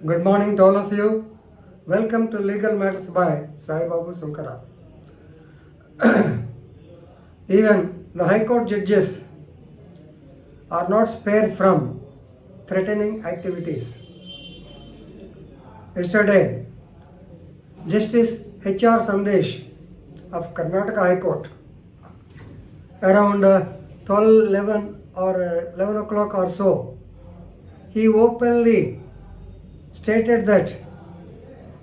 Good morning to all of you. Welcome to Legal Matters by Sai Babu Sunkara. Even the High Court judges are not spared from threatening activities. Yesterday, Justice HS Sandesh of Karnataka High Court, around 12, 11 or 11 o'clock or so, he openly stated that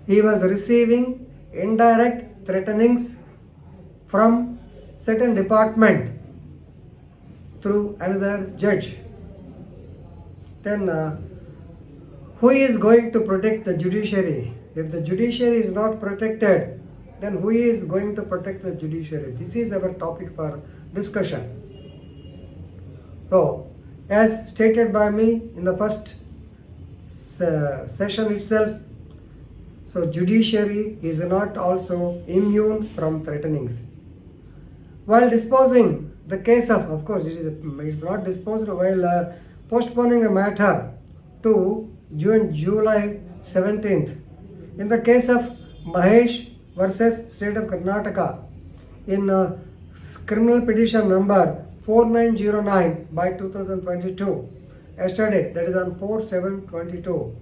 he was receiving indirect threatenings from certain department through another judge. Then who is going to protect the judiciary? If the judiciary is not protected, then who is going to protect the judiciary? This is our topic for discussion. So, as stated by me in the first session itself, so judiciary is not also immune from threatenings. While disposing the case of course it's not disposed while postponing the matter to July 17th. In the case of Mahesh versus State of Karnataka, in criminal petition number 4909 by 2022, yesterday, that is on 4/7/22,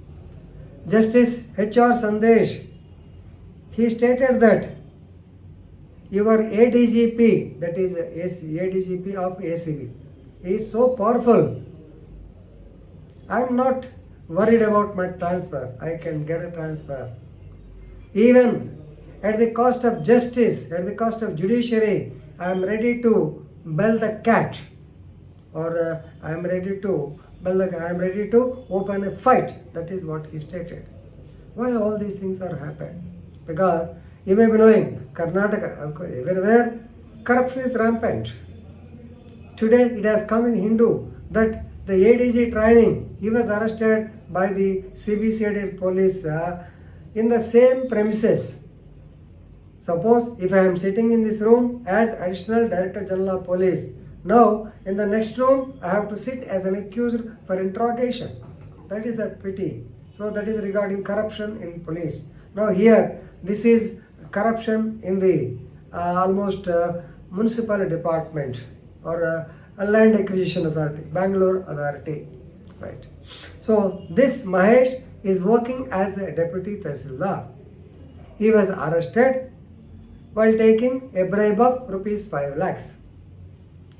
Justice HR Sandesh, he stated that your ADGP, that is ADGP of ACB, is so powerful. I am not worried about my transfer. I can get a transfer. Even at the cost of justice, at the cost of judiciary, I am ready to bell the cat, or I am ready to open a fight. That is what he stated. Why all these things are happened? Because you may be knowing Karnataka, everywhere corruption is rampant. Today it has come in Hindu that the ADG training, he was arrested by the CBCID police in the same premises. Suppose if I am sitting in this room as Additional Director General of Police, now in the next room I have to sit as an accused for interrogation. That is the pity. So that is regarding corruption in police. Now here this is corruption in the almost municipal department or a land acquisition authority, Bangalore authority, right? So this Mahesh is working as a deputy Tehsildar. He was arrested while taking a bribe of rupees 5 lakhs.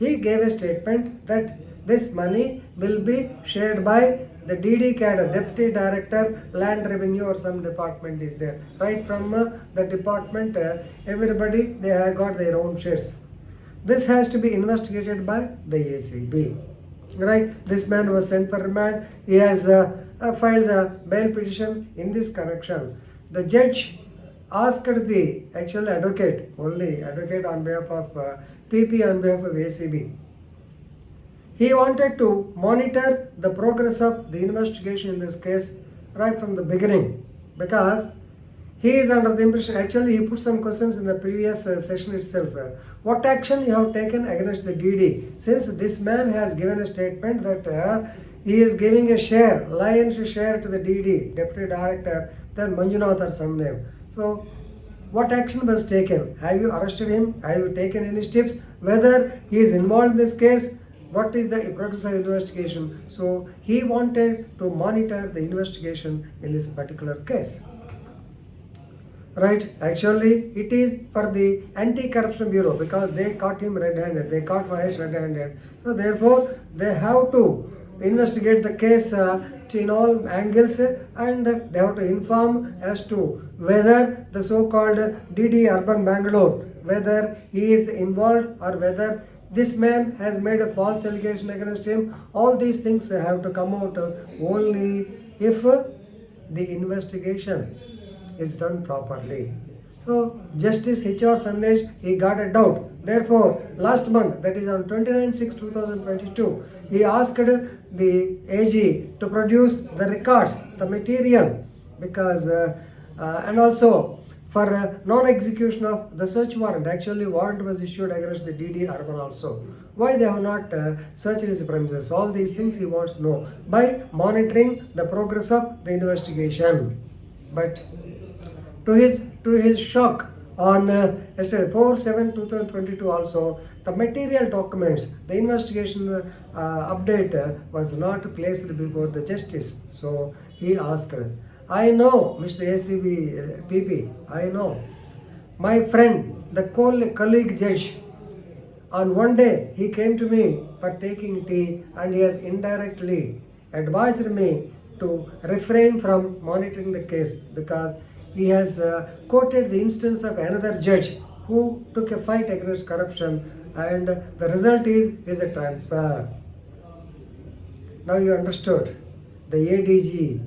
He gave a statement that this money will be shared by the DD cadre, Deputy Director, Land Revenue or some department is there. Right from the department, everybody, they have got their own shares. This has to be investigated by the ACB. Right? This man was sent for remand. He has filed a bail petition in this connection. The judge asked the actual advocate on behalf of PP on behalf of ACB. He wanted to monitor the progress of the investigation in this case right from the beginning, because he is under the impression, actually he put some questions in the previous session itself. What action you have taken against the DD? Since this man has given a statement that he is giving a share, lion's share to the DD, Deputy Director, then Manjunath or some name. So what action was taken? Have you arrested him? Have you taken any steps? Whether he is involved in this case? What is the progress of investigation? So he wanted to monitor the investigation in this particular case. Right? Actually, it is for the Anti-Corruption Bureau, because they caught him red-handed. They caught Mahesh red-handed. So therefore, they have to investigate the case in all angles, and they have to inform as to whether the so-called DD Urban Bangalore, whether he is involved or whether this man has made a false allegation against him. All these things have to come out only if the investigation is done properly. So Justice HR Sandesh, he got a doubt. Therefore, last month, that is on 29/6/2022, he asked the AG to produce the records, the material, because and also for non-execution of the search warrant. Actually, warrant was issued against the DD Urban also. Why they have not searched his premises? All these things he wants to know by monitoring the progress of the investigation. But to his shock, on yesterday 4/7/2022 also, the material documents, the investigation update was not placed before the justice. So he asked, I know, Mr. ACB PP, I know. My friend, the colleague judge, on one day he came to me for taking tea and he has indirectly advised me to refrain from monitoring the case because he has quoted the instance of another judge who took a fight against corruption, and the result is a transfer. Now you understood the ADG,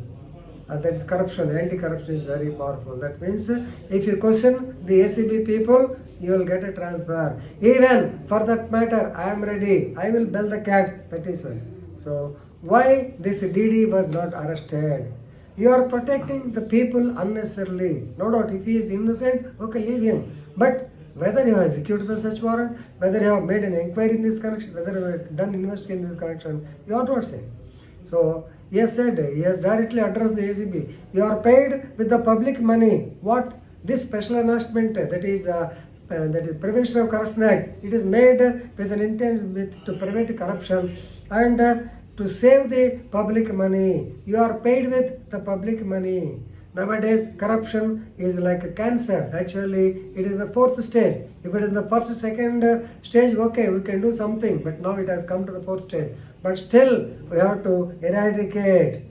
that is corruption, anti-corruption is very powerful. That means if you question the ACB people, you will get a transfer. Even for that matter, I am ready. I will bail the cat. That is it. So why this DD was not arrested? You are protecting the people unnecessarily. No doubt, if he is innocent, okay, leave him. But whether you have executed the search warrant, whether you have made an inquiry in this connection, whether you have done investigation in this connection, you are not saying. So he has said, he has directly addressed the ACB. You are paid with the public money. What? This special announcement, that is Prevention of Corruption Act, it is made with an intent to prevent corruption and to save the public money. You are paid with the public money. Nowadays, corruption is like a cancer. Actually, it is the fourth stage. If it is the first, second stage, okay, we can do something. But now it has come to the fourth stage. But still, we have to eradicate.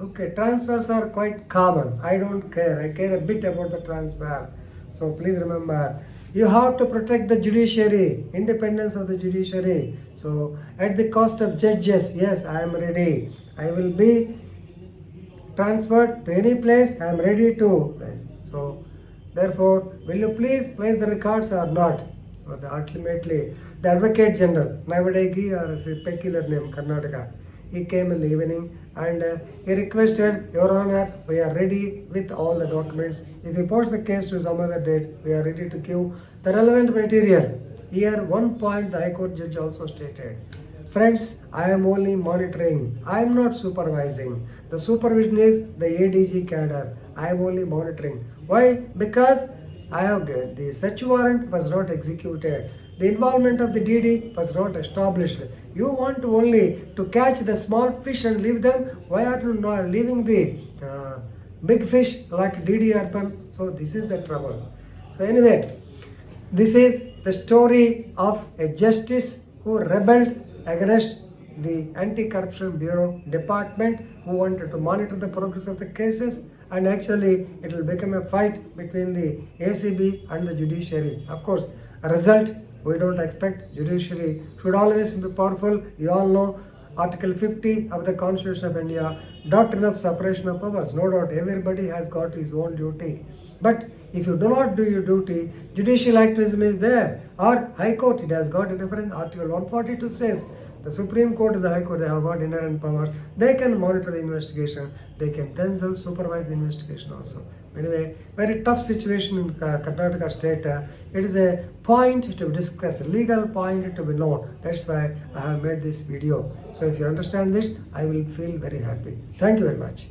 Okay, transfers are quite common. I don't care. I care a bit about the transfer. So please remember, you have to protect the judiciary, independence of the judiciary. So at the cost of judges, yes, I am ready. I will be transferred to any place. I am ready to. So therefore, will you please place the records or not? Ultimately, the Advocate General, nowadays he has a peculiar name, Karnataka. He came in the evening and he requested, Your Honor, we are ready with all the documents. If you post the case to some other date, we are ready to give the relevant material. Here, one point the High Court judge also stated. Friends, I am only monitoring. I am not supervising. The supervision is the ADG cadre. I am only monitoring. Why? Because the search warrant was not executed. The involvement of the DD was not established. You want only to catch the small fish and leave them. Why are you not leaving the big fish like DD Urban? So this is the trouble. So anyway, this is the story of a justice who rebelled against the Anti-Corruption Bureau department, who wanted to monitor the progress of the cases, and actually it will become a fight between the ACB and the judiciary. Of course, a result we don't expect. Judiciary should always be powerful. You all know Article 50 of the Constitution of India, doctrine of separation of powers. No doubt everybody has got his own duty. But if you do not do your duty, judicial activism is there. Or High Court, it has got a different Article 142 says the Supreme Court and the High Court, they have got inherent power. They can monitor the investigation. They can themselves supervise the investigation also. Anyway, very tough situation in Karnataka state. It is a point to discuss, a legal point to be known. That's why I have made this video. So if you understand this, I will feel very happy. Thank you very much.